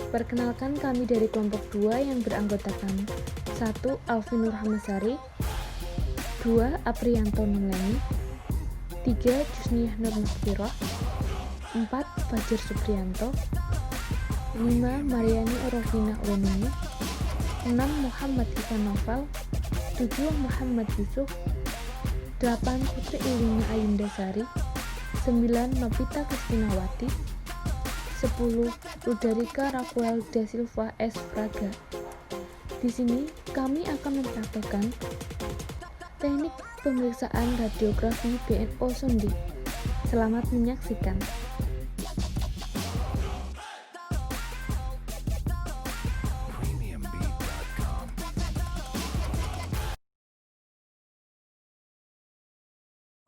Perkenalkan, kami dari kelompok 2 yang beranggotakan 1. Alvin Nurhamasari, 2. Aprianto Nuleni, 3. Jusniah Nurmuskiroh, 4. Fajar Suprianto, 5. Mariani Orofina Wenini, 6. Muhammad Ivan Novel, 7. Muhammad Yusuf, 8. Putri Iwina Ayundasari, 9. Novita Kristinawati, 10. Rudarika Rafael da Silva S. Fraga. Di sini kami akan mempraktekkan teknik pemeriksaan radiografi BNO Sondi. Selamat menyaksikan.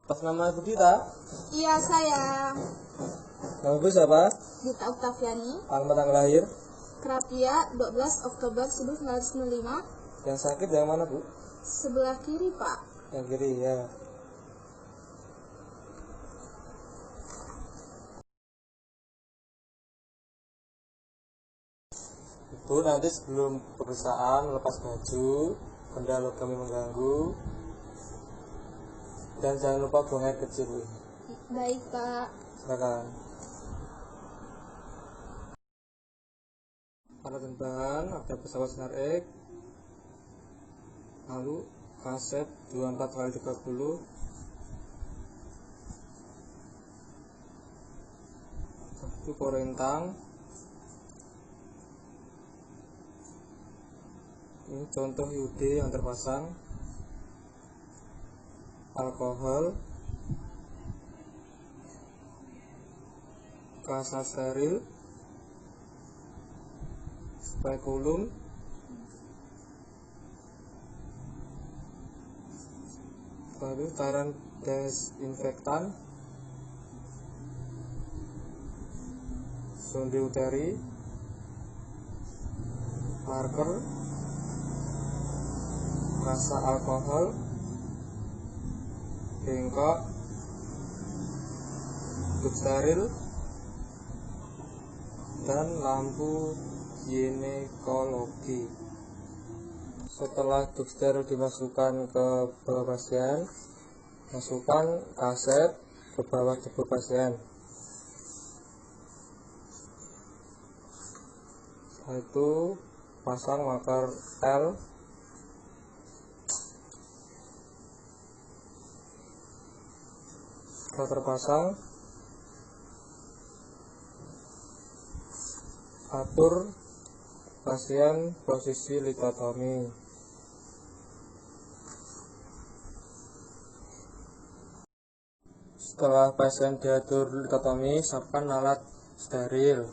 Atas nama Ibu Dita? Iya, saya. Nama Ibu siapa? Dita Oktaviani. Alamat tanggal lahir? Krapia, 12 Oktober 1995. Yang sakit yang mana, Bu? Sebelah kiri, Pak. Yang kiri, ya. Ibu nanti sebelum pemeriksaan lepas baju, benda logam yang mengganggu, dan jangan lupa buang air kecil, Bu. Baik, Pak. Silakan. Alat dan bahan ada pesawat Sinar X, lalu kaset 24x30, satu korentang. Ini contoh UD yang terpasang, alkohol, kasa steril, spekulum, lalu cairan desinfektan, sonde uteri, marker, rasa alkohol, bengkok, tub steril, dan lampu ginekologi. Setelah tub steril dimasukkan ke bawah pasien, masukkan kaset ke bawah tubuh pasien. Setelah itu pasang marker L. Setelah terpasang, atur pasien posisi litotomi. Setelah pasien diatur litotomi, siapkan alat steril.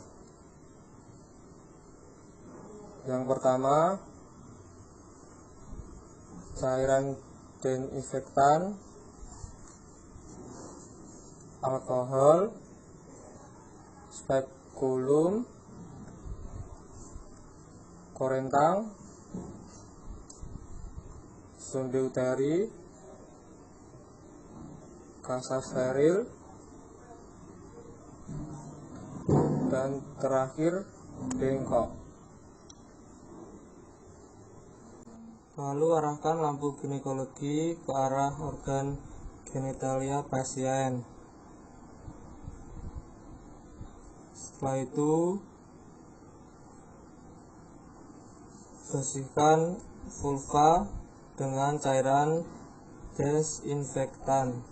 Yang pertama, cairan desinfektan, alkohol, spekulum, korentang, sonde uteri, kasa steril, dan terakhir bengkok. Lalu arahkan lampu ginekologi ke arah organ genitalia pasien. Setelah itu bersihkan vulva dengan cairan desinfektan.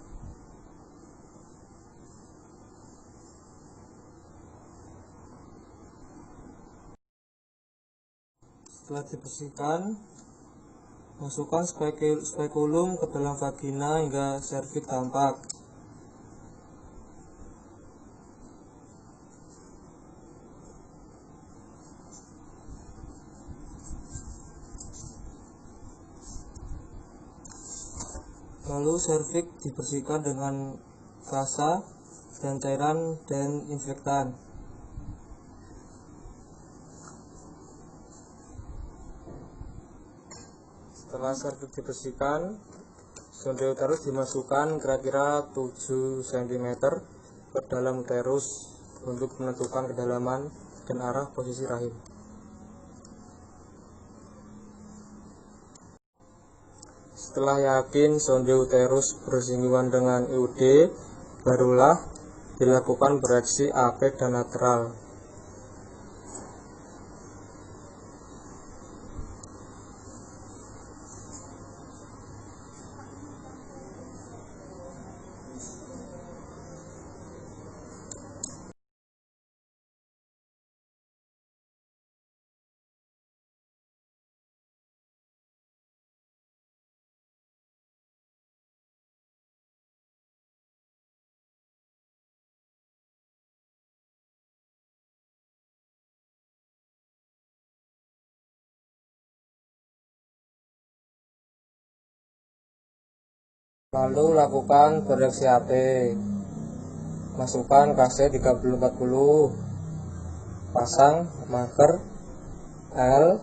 Setelah dibersihkan, masukkan spekulum ke dalam vagina hingga serviks tampak. Lalu serviks dibersihkan dengan kasa dan cairan desinfektan. Setelah serviks dibersihkan, sonde uterus dimasukkan kira-kira 7 cm ke dalam uterus untuk menentukan kedalaman dan arah posisi rahim. Setelah yakin sonde uterus bersinggungan dengan IUD, barulah dilakukan proyeksi apek dan lateral. Lalu lakukan proyeksi AP. Masukkan kaset 3040. Pasang marker L.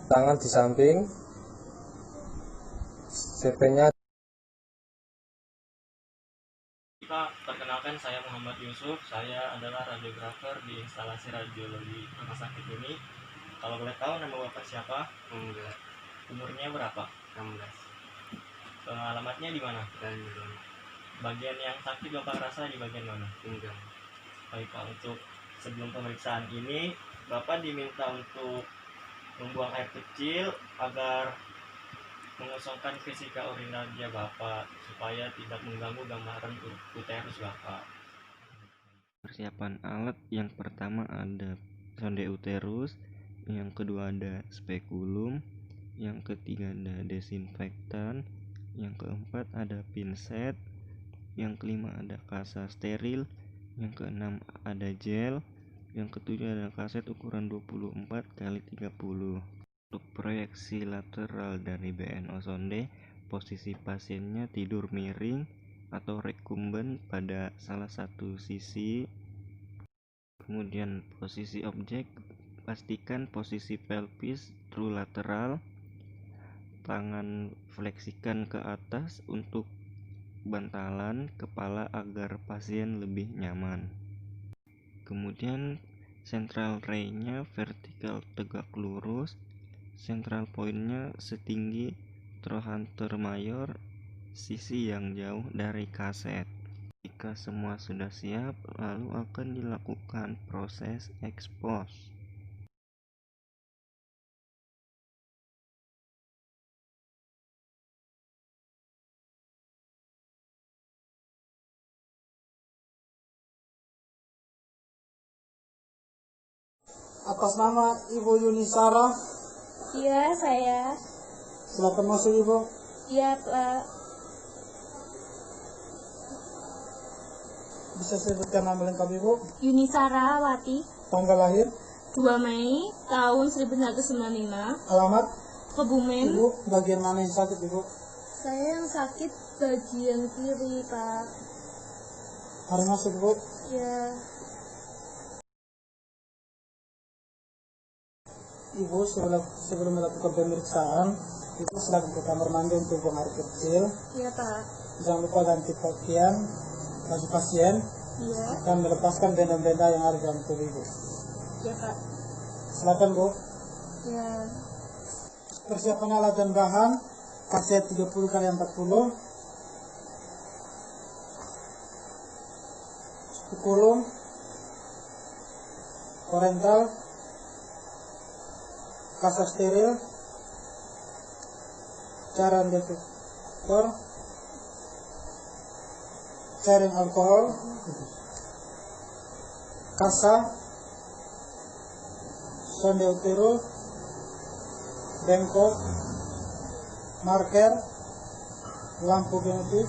Tangan di samping. CP-nya. Perkenalkan, saya Muhammad Yusuf. Saya adalah radiografer di instalasi radiologi rumah sakit ini. Kalau boleh tahu nama Bapak siapa? Enggak, Umurnya berapa? 16. Alamatnya di mana? Dan belum. Bagian yang sakit Bapak rasa di bagian mana? Pinggang. Baik Pak, untuk sebelum pemeriksaan ini Bapak diminta untuk membuang air kecil agar mengosongkan vesika urinaria Bapak supaya tidak mengganggu gambaran uterus Bapak. Persiapan alat yang pertama ada sonde uterus, yang kedua ada spekulum, yang ketiga ada desinfektan, yang keempat ada pinset, yang kelima ada kasa steril, yang keenam ada gel, yang ketujuh ada kaset ukuran 24 x 30. Untuk proyeksi lateral dari BNO sonde, posisi pasiennya tidur miring atau recumbent pada salah satu sisi. Kemudian posisi objek, pastikan posisi pelvis true lateral, tangan fleksikan ke atas untuk bantalan kepala agar pasien lebih nyaman. Kemudian central ray-nya vertikal tegak lurus, central point-nya setinggi trochanter mayor, sisi yang jauh dari kaset. Jika semua sudah siap, lalu akan dilakukan proses expose. Atas nama Ibu Yunisara, Iya, saya. silakan masuk Ibu. Iya, Pak. Bisa sebutkan nama lengkap Ibu, Yunisara Wati, tanggal lahir, 2 Mei tahun 1995, alamat, Kebumen. Ibu, bagian mana yang sakit Ibu? Saya yang sakit bagian kiri, Pak. Hari masuk Ibu. Ya. Ibu sebelum melakukan pemeriksaan, Ibu silakan ke kamar mandi untuk buang air kecil. Iya, Pak. Jangan lupa ganti pakaian baju pasien Iya. dan melepaskan benda-benda yang ada dalam tubuh Ibu. Iya, Pak. Silakan Bu. Ya. Persiapan alat dan bahan, kaset 30 x 40, spekulum, parental, kasa steril, cairan detektor, cairan alkohol, kasa, sonde uterus, bengkok, marker, lampu genetik,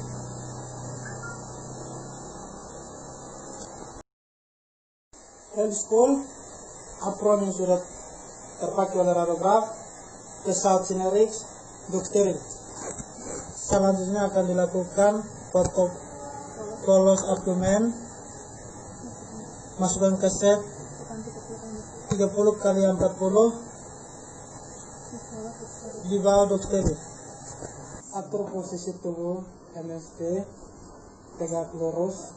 health school, apron yang sudah terpakai oleh radiograf, pesawat generik, dokter. Selanjutnya akan dilakukan foto kolos abdomen, masukkan kaset 30 x 40 di bawah dokter. Atur posisi tubuh MSD tegak lurus,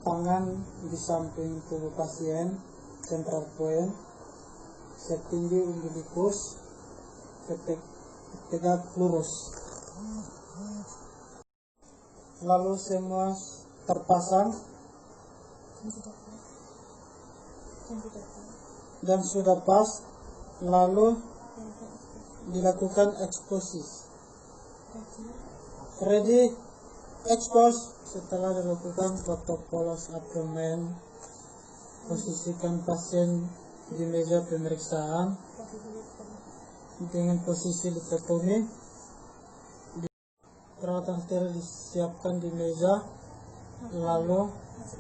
tangan di samping tubuh pasien, central point, setinggi umbilikus, tegak lurus. Lalu semua terpasang dan sudah pas, lalu dilakukan ekspos. Ready, expose. Setelah dilakukan protokol abdomen, posisikan pasien di meja pemeriksaan dengan posisi litotomi. Peralatan steril disiapkan di meja, lalu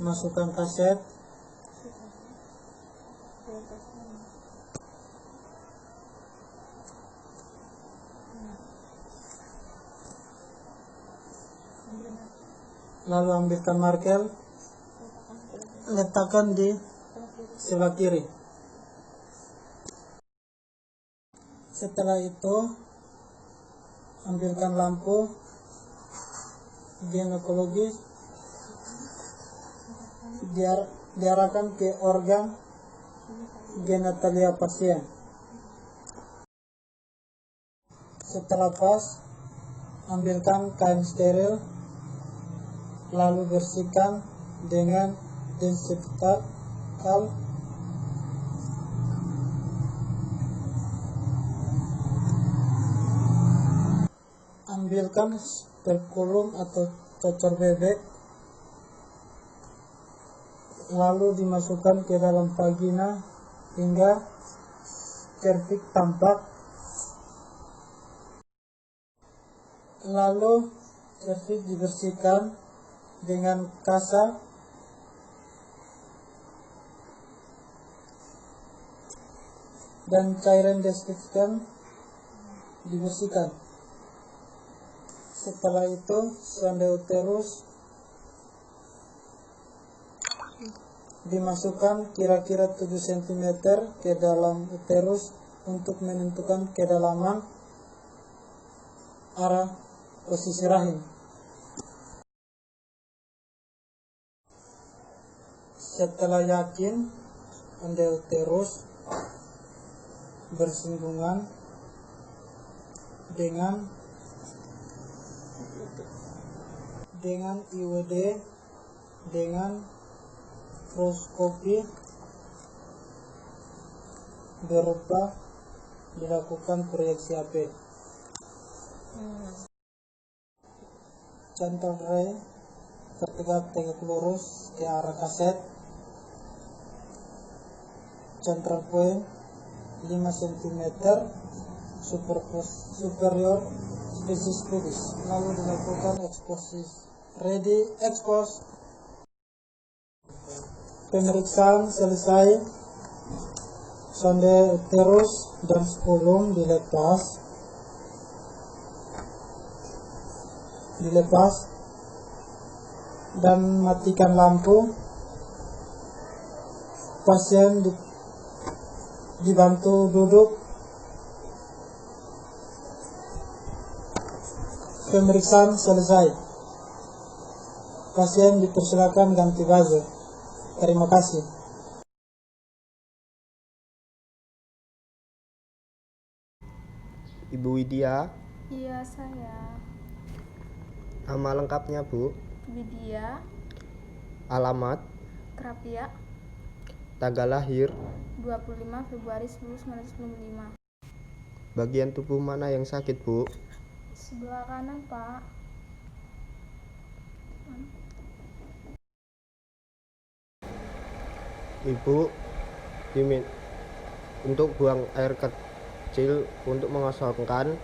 masukkan kaset. Lalu ambilkan marker, letakkan di sebelah kiri. Setelah itu, ambilkan lampu ginekologis, diarahkan ke organ genitalia pasien. Setelah pas, ambilkan kain steril, lalu bersihkan dengan desinfektan. Ambilkan spekulum atau cocor bebek, lalu dimasukkan ke dalam vagina hingga cervix tampak. Lalu cervix dibersihkan dengan kasa dan cairan desinfektan dibersihkan. Setelah itu, sonde uterus dimasukkan kira-kira 7 cm ke dalam uterus untuk menentukan kedalaman arah posisi rahim. Setelah yakin sonde uterus bersinggungan dengan IUD dengan proskopi berupa dilakukan proyeksi AP. Central ray tegak lurus ke arah kaset. Central point 5 cm superior spesies pubis. Lalu dilakukan eksposis. Ready, expose. Pemeriksaan selesai. Sonde uterus dan spekulum dilepas dan matikan lampu. Pasien dibantu duduk. Pemeriksaan selesai. Pasien dipersilakan ganti baju. Terima kasih. Ibu Widya, Iya, saya nama lengkapnya Bu, Widya alamat, Krapia, tanggal lahir, 25 Februari 1995. bagian tubuh mana yang sakit Bu? Sebelah kanan, Pak. Ibu untuk buang air kecil untuk mengosongkan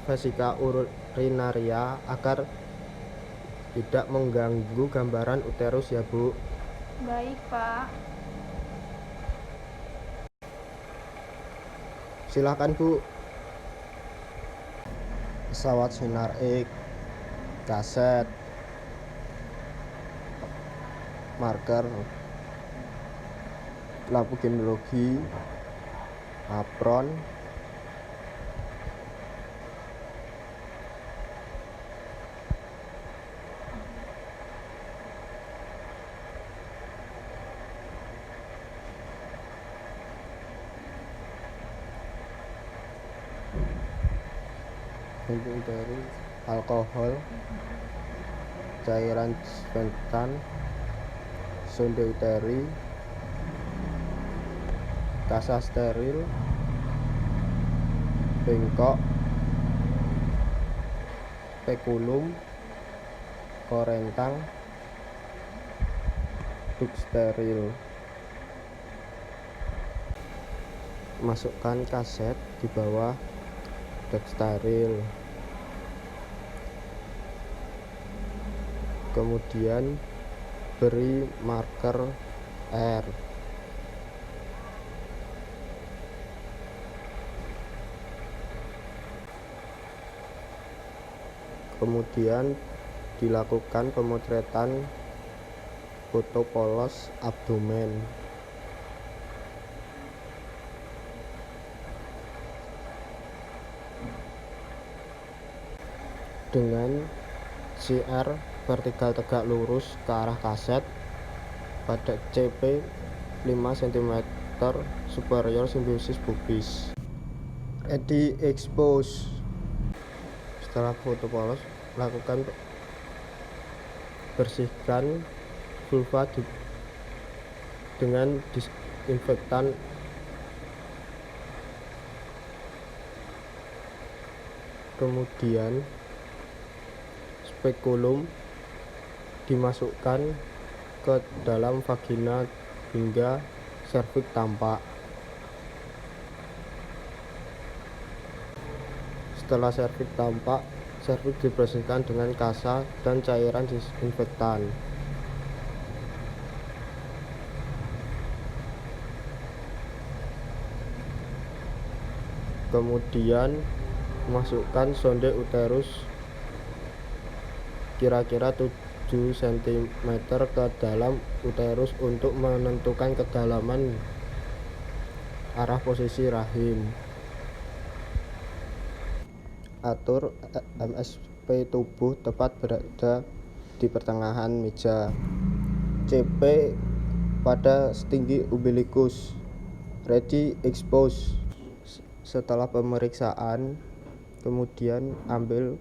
vesika urinaria agar tidak mengganggu gambaran uterus ya Bu. Baik, Pak. Silakan Bu. Pesawat Sinar X, kaset, marker, lampu ginekologi, apron, sonde uterus, alkohol, cairan disinfektan, sonde uteri, kasa steril, bengkok, spekulum, korentang, duk steril. Masukkan kaset di bawah duk steril. Kemudian beri marker R. Kemudian dilakukan pemotretan foto polos abdomen. Dengan CR vertikal tegak lurus ke arah kaset pada CP 5 cm superior simbiosis pubis. Ready expose. Setelah foto polos, lakukan bersihkan vulva dengan disinfektan. Kemudian spekulum dimasukkan ke dalam vagina hingga serviks tampak. Setelah serviks tampak, serviks dibersihkan dengan kasa dan cairan disinfektan. Kemudian masukkan sonde uterus kira-kira 7 cm ke dalam uterus untuk menentukan kedalaman arah posisi rahim. Atur MSP tubuh tepat berada di pertengahan meja. CP pada setinggi umbilikus. Ready expose. Setelah pemeriksaan, kemudian ambil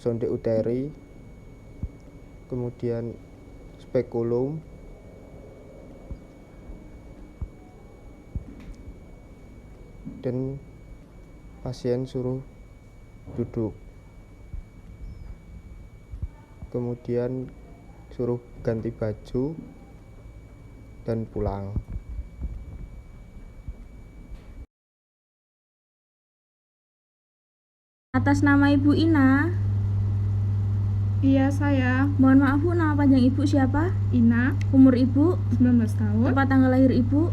sonde uteri, kemudian spekulum, dan pasien suruh duduk, kemudian suruh ganti baju dan pulang. Atas nama Ibu Ina. Iya, saya Mohon maaf Bu, nama panjang Ibu siapa? Ina, Umur Ibu? 19 tahun, Tempat tanggal lahir Ibu?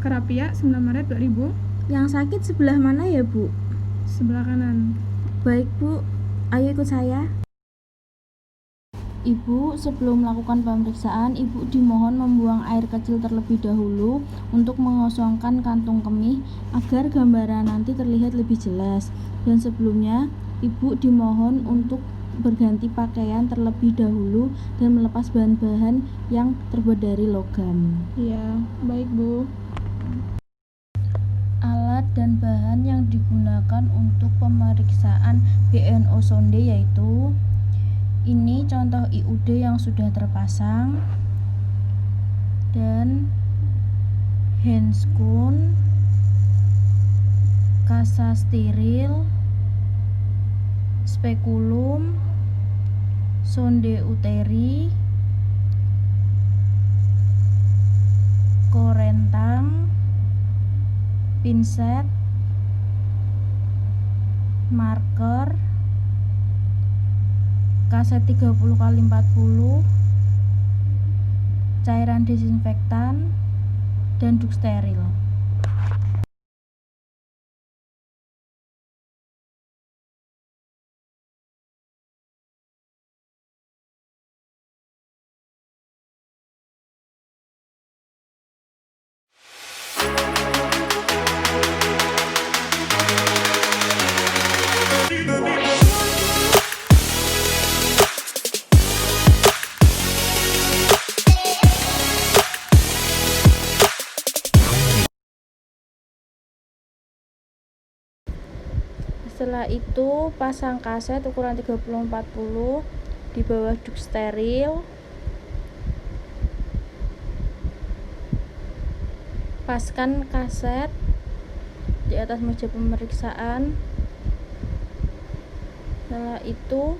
Kerapia, 9 Maret 2000, Yang sakit sebelah mana ya Bu? sebelah kanan. Baik Bu, ayo ikut saya. Ibu, sebelum melakukan pemeriksaan, Ibu dimohon membuang air kecil terlebih dahulu untuk mengosongkan kantung kemih agar gambaran nanti terlihat lebih jelas. Dan sebelumnya, Ibu dimohon untuk berganti pakaian terlebih dahulu dan melepas bahan-bahan yang terbuat dari logam. Iya, baik Bu. Alat dan bahan yang digunakan untuk pemeriksaan BNO sonde yaitu ini contoh IUD yang sudah terpasang dan handscoon, kasa steril, spekulum, sonde uteri, korentang, pinset, marker, kaset 30x40, cairan desinfektan, dan duk steril. Setelah itu pasang kaset ukuran 30-40 di bawah duk steril. Paskan kaset di atas meja pemeriksaan. Setelah itu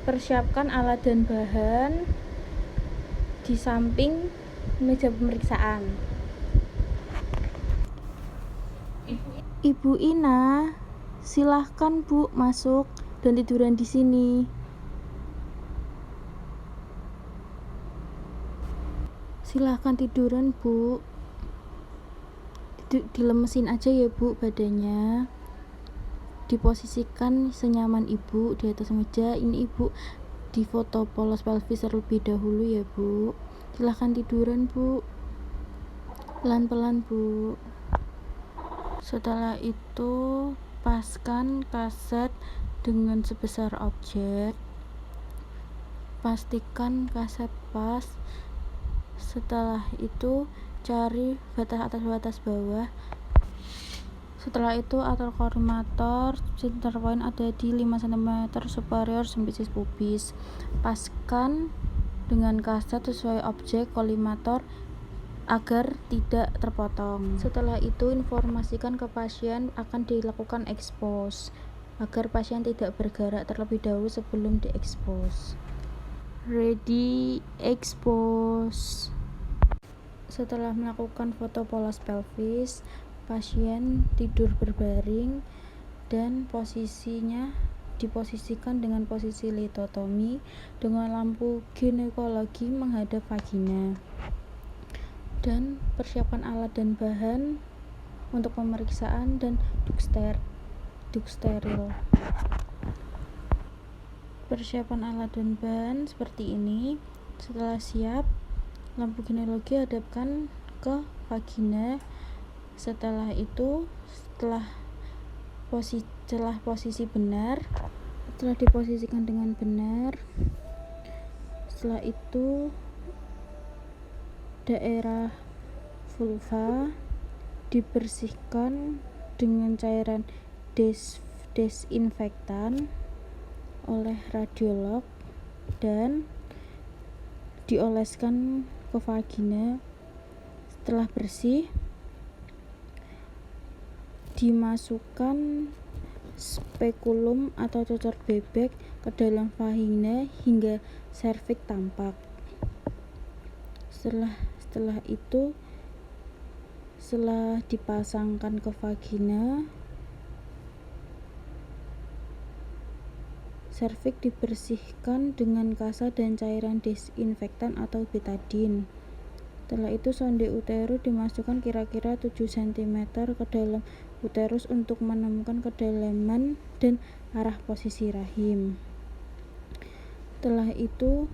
persiapkan alat dan bahan di samping meja pemeriksaan. Ibu Ina, silahkan Bu masuk dan tiduran di sini. Silahkan tiduran Bu. Dilemesin aja ya Bu badannya. Diposisikan senyaman Ibu di atas meja. Ini Ibu difoto polos pelvis terlebih dahulu ya Bu. Silahkan tiduran Bu. Pelan-pelan Bu. Setelah itu paskan kaset dengan sebesar objek. Pastikan kaset pas. Setelah itu cari batas atas batas bawah. Setelah itu atur kolimator center point ada di 5 cm superior sembisis pubis. Paskan dengan kaset sesuai objek kolimator agar tidak terpotong. Setelah itu informasikan ke pasien akan dilakukan expose agar pasien tidak bergerak terlebih dahulu sebelum diekspos. Ready, expose. Setelah melakukan foto polos pelvis, pasien tidur berbaring dan posisinya diposisikan dengan posisi litotomi dengan lampu ginekologi menghadap vagina. Dan persiapkan alat dan bahan untuk pemeriksaan dan duk steril. Persiapan alat dan bahan seperti ini. Setelah siap, lampu ginekologi hadapkan ke vagina. Setelah itu, setelah posisi benar, setelah diposisikan dengan benar, setelah itu daerah vulva dibersihkan dengan cairan desinfektan oleh radiolog dan dioleskan ke vagina. Setelah bersih, dimasukkan spekulum atau cocor bebek ke dalam vagina hingga serviks tampak. Setelah itu, setelah dipasangkan ke vagina, serviks dibersihkan dengan kasa dan cairan desinfektan atau betadine. Setelah itu sonde uterus dimasukkan kira-kira 7 cm ke dalam uterus untuk menemukan kedalaman dan arah posisi rahim. Setelah itu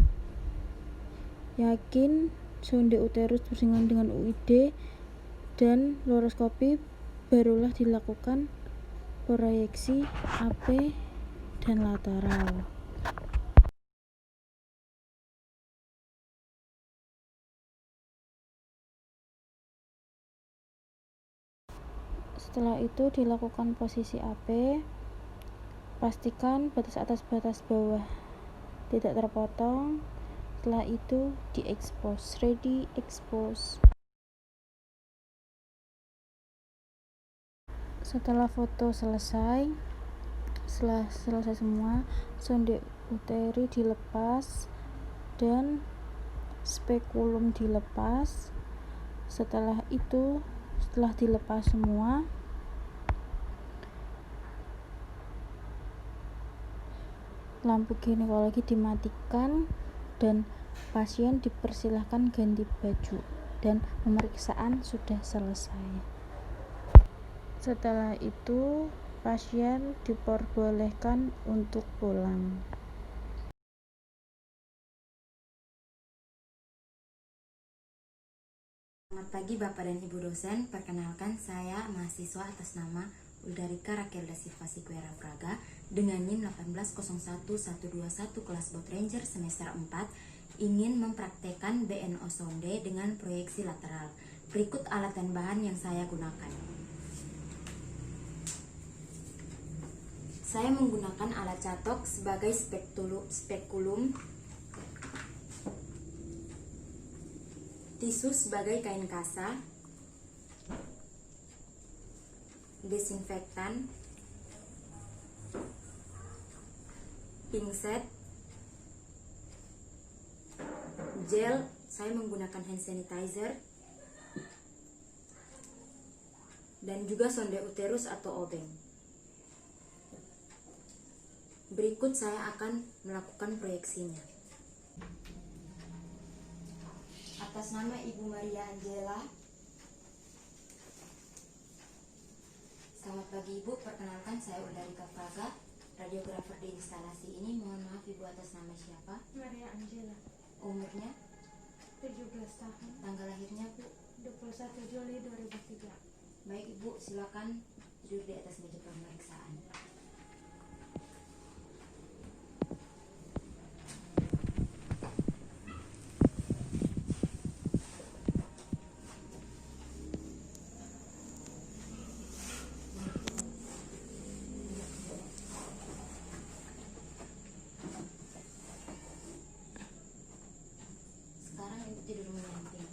yakin sonde uterus bersinggungan dengan UID dan fluoroskopi, barulah dilakukan proyeksi AP dan lateral. Setelah itu dilakukan posisi AP. Pastikan batas atas batas bawah tidak terpotong. Setelah itu diekspos. Ready, expose. Setelah foto selesai, setelah selesai semua, sonde uteri dilepas dan spekulum dilepas. Setelah itu, setelah dilepas semua, lampu ginekologi dimatikan dan pasien dipersilahkan ganti baju dan pemeriksaan sudah selesai. Setelah itu pasien diperbolehkan untuk pulang. Selamat pagi Bapak dan Ibu dosen, perkenalkan saya mahasiswa atas nama Uldarika Rakelda Silva Sikwera Praga dengan NIM 1801121 kelas Bot Ranger semester 4 ingin mempraktekkan BNO sonde dengan proyeksi lateral. Berikut alat dan bahan yang saya gunakan. Saya menggunakan alat catok sebagai spekulum, tisu sebagai kain kasa, desinfektan, pinset, gel, saya menggunakan hand sanitizer, dan juga sonde uterus atau obeng. Berikut saya akan melakukan proyeksinya. Atas nama Ibu Maria Angela. Selamat pagi Ibu, perkenalkan saya Uldarika Praga, radiografer di instalasi ini. Mohon maaf Ibu, atas nama siapa? Maria Angela, Umurnya? 17 tahun, Tanggal lahirnya Bu? 21 Juli 2003. Baik Ibu, silakan duduk di atas meja pemeriksaan. Sekarang Ibu tidur menyamping.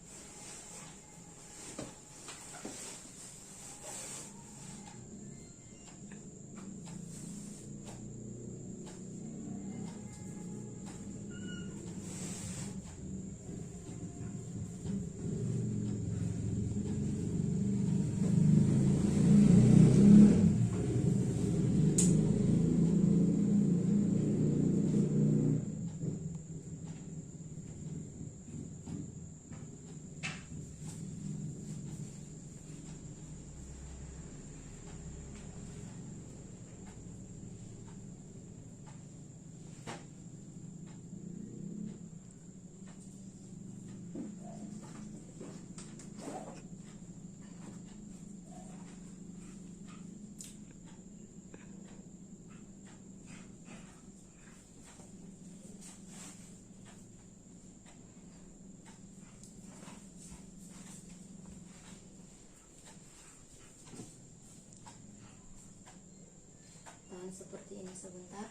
Tahan seperti ini sebentar.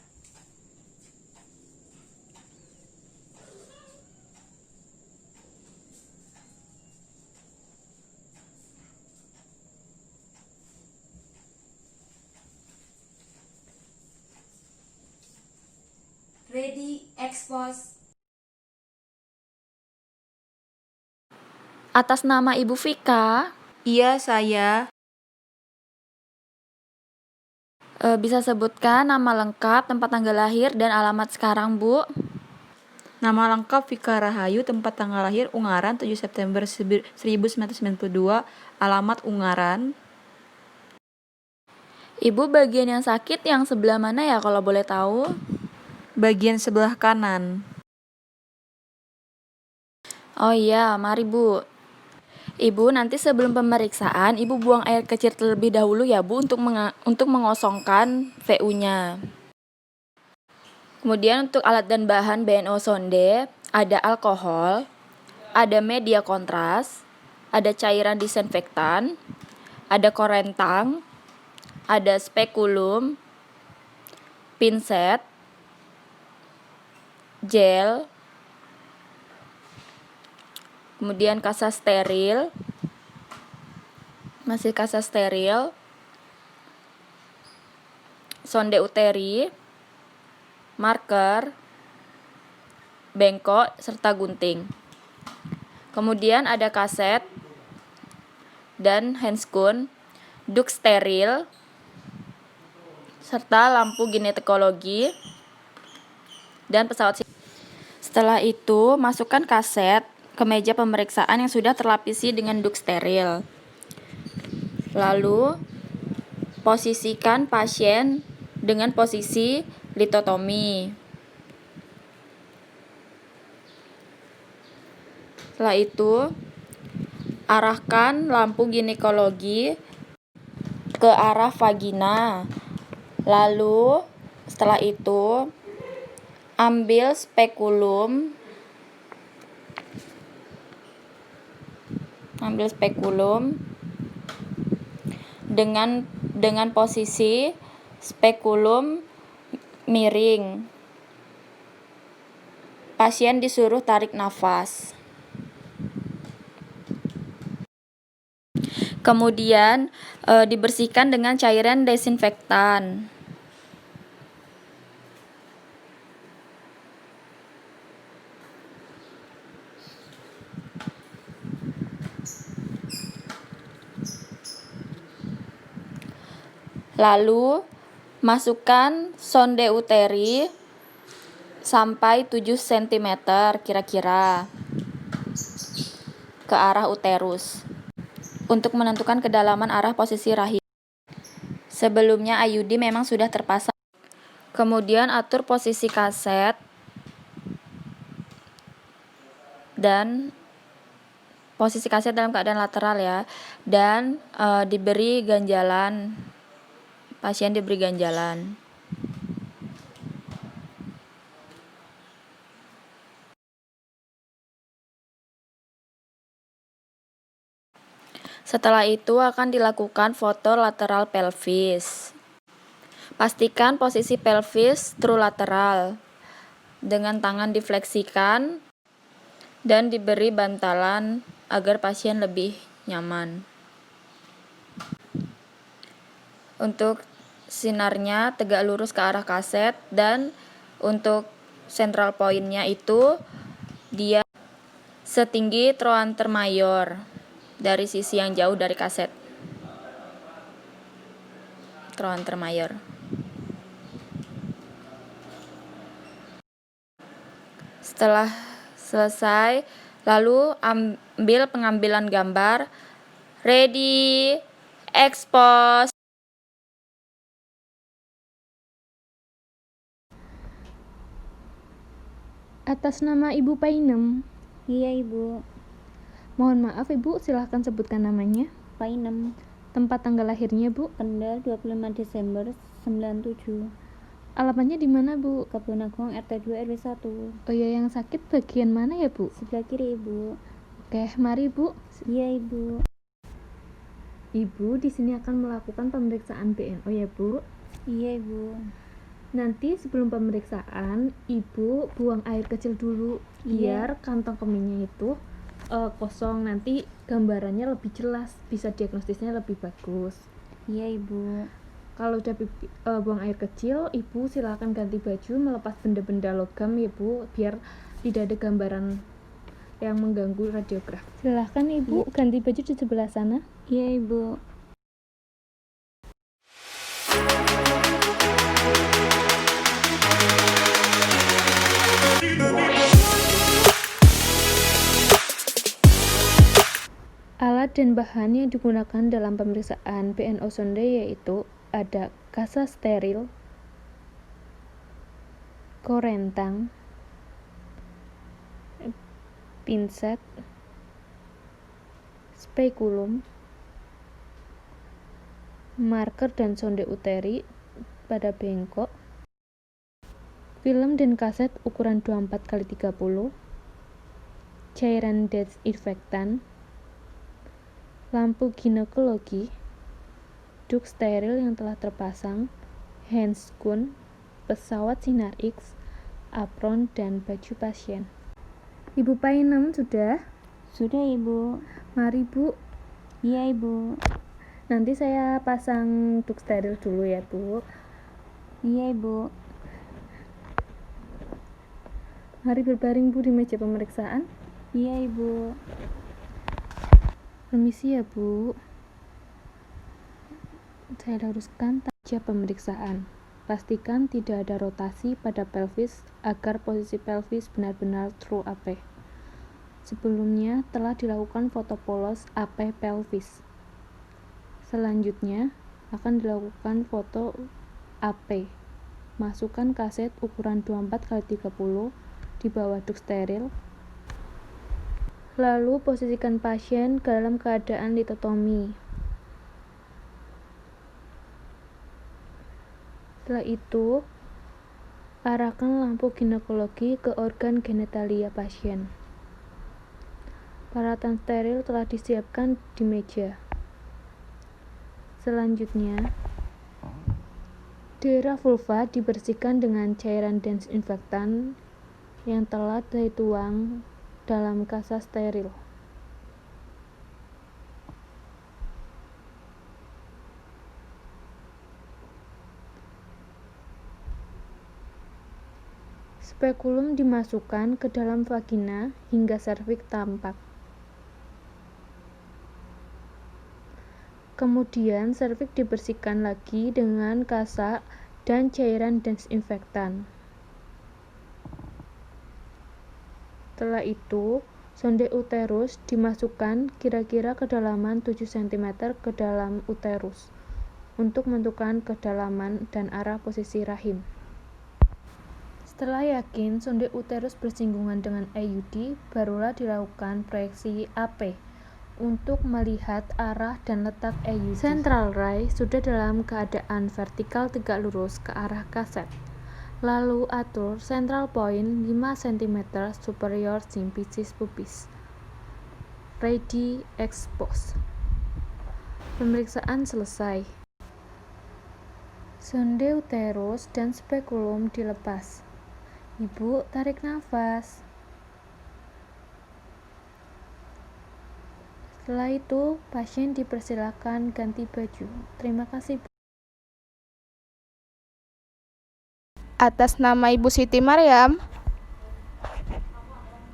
Ready, expose. Atas nama Ibu Vika, Iya, saya. bisa sebutkan nama lengkap, tempat tanggal lahir, dan alamat sekarang, Bu? Nama lengkap Vika Rahayu, tempat tanggal lahir Ungaran 7 September 1992, alamat Ungaran. Ibu bagian yang sakit yang sebelah mana ya kalau boleh tahu? Bagian sebelah kanan. Oh iya, mari Bu. Ibu, nanti sebelum pemeriksaan, Ibu buang air kecil terlebih dahulu ya Bu untuk mengosongkan VU-nya. Kemudian untuk alat dan bahan BNO sonde, ada alkohol, ada media kontras, ada cairan disinfektan, ada korentang, ada spekulum, pinset, gel, kemudian kasa steril, masih kasa steril, sonde uteri, marker, bengkok, serta gunting. Kemudian ada kaset dan handscoon, duk steril, serta lampu ginekologi dan pesawat. Setelah itu, masukkan kaset ke meja pemeriksaan yang sudah terlapisi dengan duk steril. Lalu, posisikan pasien dengan posisi litotomi. Setelah itu, arahkan lampu ginekologi ke arah vagina. Lalu, setelah itu, ambil spekulum dengan posisi Spekulum miring. Pasien disuruh tarik nafas. Kemudian dibersihkan dengan cairan desinfektan. Lalu masukkan sonde uteri sampai 7 cm kira-kira ke arah uterus untuk menentukan kedalaman arah posisi rahim. Sebelumnya IUD memang sudah terpasang. Kemudian atur posisi kaset dan posisi kaset dalam keadaan lateral ya, dan diberi ganjalan. Pasien diberi ganjalan. Setelah itu akan dilakukan foto lateral pelvis. Pastikan posisi pelvis true lateral dengan tangan difleksikan dan diberi bantalan agar pasien lebih nyaman. Untuk sinarnya tegak lurus ke arah kaset, dan untuk central point-nya itu dia setinggi trochanter mayor dari sisi yang jauh dari kaset. Trochanter mayor. Setelah selesai, lalu ambil pengambilan gambar. Ready, expose. Atas nama Ibu Painem. Iya, Ibu. Mohon maaf Ibu, silahkan sebutkan namanya. Painem. Tempat tanggal lahirnya Bu. Kendal 25 Desember 97. Alamatnya di mana Bu? Kebun Agung RT 2 RW 1. Oh ya, yang sakit bagian mana ya Bu? Sebelah kiri, Ibu. Oke, mari Bu. Iya, Ibu. Ibu di sini akan melakukan pemeriksaan BNO ya Bu. Iya, Ibu. Nanti sebelum pemeriksaan, Ibu buang air kecil dulu biar kantong kemihnya itu kosong. Nanti gambarannya lebih jelas, bisa diagnostisnya lebih bagus. Iya, Ibu. Kalau udah buang air kecil, Ibu silakan ganti baju, melepas benda-benda logam ya Bu, biar tidak ada gambaran yang mengganggu radiograf. Silahkan Ibu ganti baju di sebelah sana. Iya, Ibu. Alat dan bahan yang digunakan dalam pemeriksaan BNO sonde yaitu ada kasa steril, korentang, pinset, spekulum, marker dan sonde uteri pada bengkok, film dan kaset ukuran 24x30, cairan desinfektan, lampu ginekologi, duk steril yang telah terpasang, handscoon, pesawat sinar X, apron, dan baju pasien. Ibu Painem sudah? Sudah, Ibu. Mari Bu. Iya, Ibu. Nanti saya pasang duk steril dulu ya Bu. Iya, Ibu. Mari berbaring Bu di meja pemeriksaan. Iya, Ibu. Permisi ya Bu. Saya luruskan meja pemeriksaan. Pastikan tidak ada rotasi pada pelvis agar posisi pelvis benar-benar true AP. Sebelumnya telah dilakukan foto polos AP pelvis. Selanjutnya akan dilakukan foto AP. Masukkan kaset ukuran 24x30 di bawah duk steril. Lalu posisikan pasien dalam keadaan litotomi. Setelah itu, arahkan lampu ginekologi ke organ genitalia pasien. Peralatan steril telah disiapkan di meja. Selanjutnya, Daerah vulva dibersihkan dengan cairan desinfektan yang telah dituang dalam kasa steril. Spekulum dimasukkan ke dalam vagina hingga serviks tampak. Kemudian serviks dibersihkan lagi dengan kasa dan cairan desinfektan. Setelah itu, sonde uterus dimasukkan kira-kira kedalaman 7 cm ke dalam uterus untuk menentukan kedalaman dan arah posisi rahim. Setelah yakin sonde uterus bersinggungan dengan IUD, barulah dilakukan proyeksi AP untuk melihat arah dan letak IUD. Central ray sudah dalam keadaan vertikal tegak lurus ke arah kaset. Lalu atur central point 5 cm superior symphysis pubis. Ready expose. Pemeriksaan selesai. Sonde uterus dan spekulum dilepas. Ibu tarik nafas. Setelah itu, pasien dipersilakan ganti baju. Terima kasih. Atas nama Ibu Siti Maryam.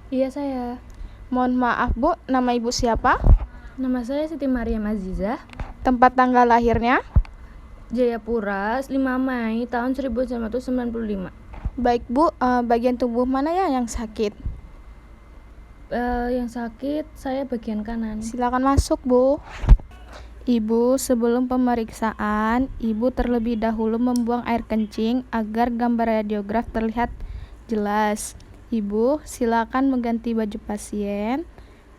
Iya, saya. Mohon maaf Bu, nama Ibu siapa? Nama saya Siti Maryam Azizah. Tempat tanggal lahirnya? Jayapura, 5 Mei tahun 1995. Baik Bu, bagian tubuh mana ya yang sakit? Yang sakit saya bagian kanan. Silakan masuk Bu. Ibu, sebelum pemeriksaan, Ibu terlebih dahulu membuang air kencing agar gambar radiograf terlihat jelas. Ibu, silakan mengganti baju pasien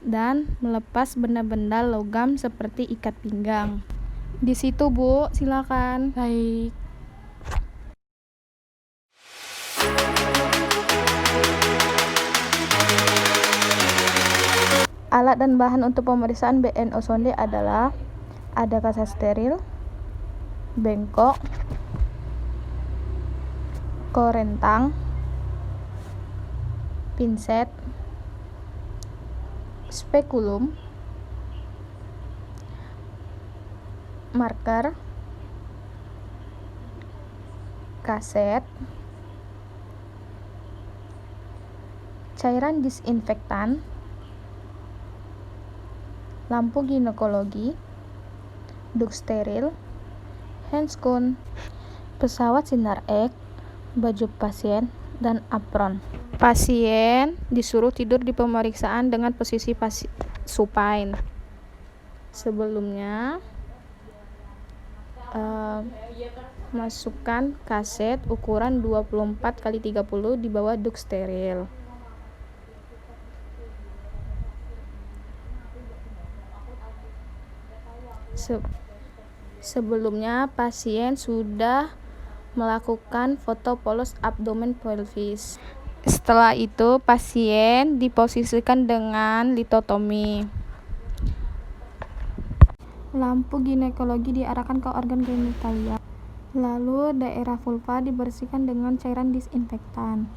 dan melepas benda-benda logam seperti ikat pinggang. Di situ Bu, silakan. Baik. Alat dan bahan untuk pemeriksaan BNO sonde adalah ada kasa steril, bengkok, korentang, pinset, spekulum, marker, kaset, cairan disinfektan, lampu ginekologi, duk steril, handscoon, pesawat sinar X, baju pasien, dan apron. Pasien disuruh tidur di pemeriksaan dengan posisi supine. Sebelumnya, masukkan kaset ukuran 24x30 di bawah duk steril. Sebelumnya pasien sudah melakukan foto polos abdomen pelvis. Setelah itu pasien diposisikan dengan litotomi. Lampu ginekologi diarahkan ke organ genitalia. Lalu daerah vulva dibersihkan dengan cairan disinfektan.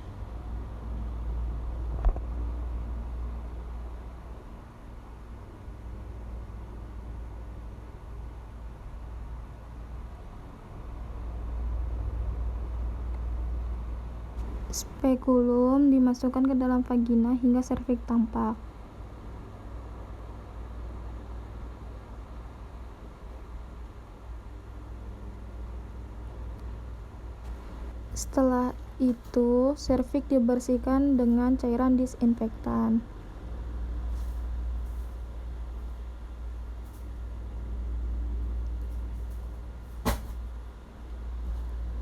Spekulum dimasukkan ke dalam vagina hingga serviks tampak. Setelah itu, serviks dibersihkan dengan cairan disinfektan.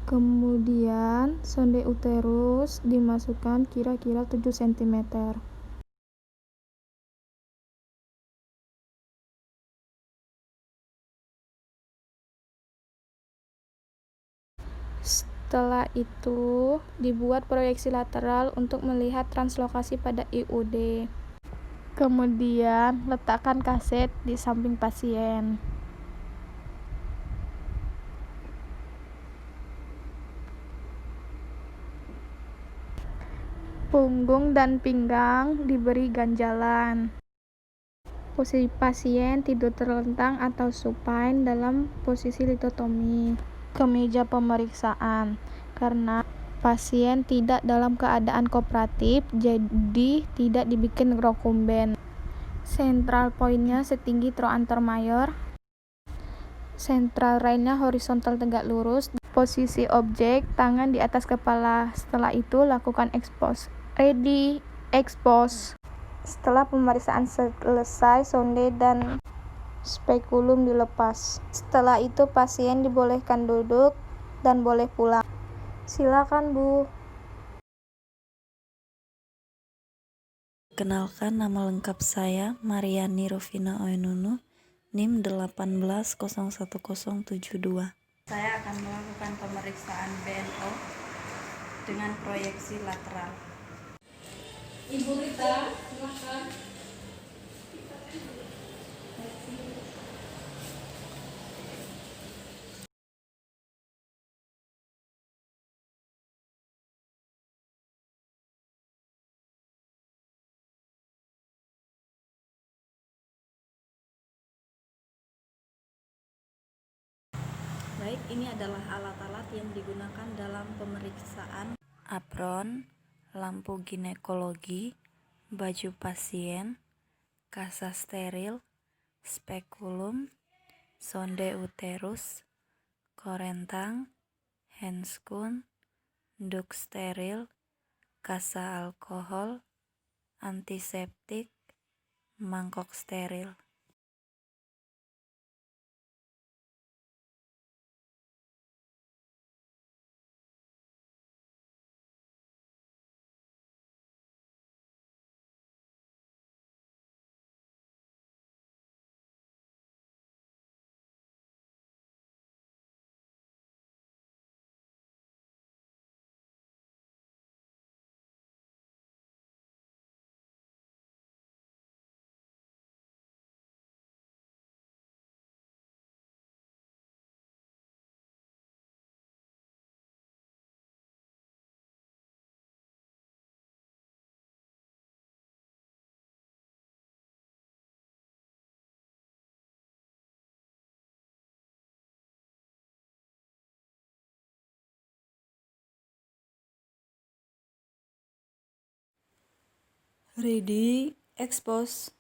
Kemudian, sonde uterus dimasukkan kira-kira 7 cm. Setelah itu, dibuat proyeksi lateral untuk melihat translokasi pada IUD. Kemudian, letakkan kaset di samping pasien. Punggung dan pinggang diberi ganjalan. Posisi pasien tidur terlentang atau supine dalam posisi litotomi. Kemeja pemeriksaan. Karena pasien tidak dalam keadaan kooperatif, jadi tidak dibikin rekumben. Central point-nya setinggi troanter mayor. Central line-nya horizontal tegak lurus. Posisi objek, tangan di atas kepala. Setelah itu lakukan expose. Ready, expose. Setelah pemeriksaan selesai, sonde dan spekulum dilepas. Setelah itu pasien dibolehkan duduk dan boleh pulang. Silakan, Bu. Kenalkan, nama lengkap saya Mariani Rovina Oenunu, NIM 18011072. Saya akan melakukan pemeriksaan BNO dengan proyeksi lateral. Ibu Rita, silakan. Baik, ini adalah alat-alat yang digunakan dalam pemeriksaan apron, lampu ginekologi, baju pasien, kasa steril, spekulum, sonde uterus, korentang, handscoon, duk steril, kasa alkohol, antiseptik, mangkok steril. Ready, expose.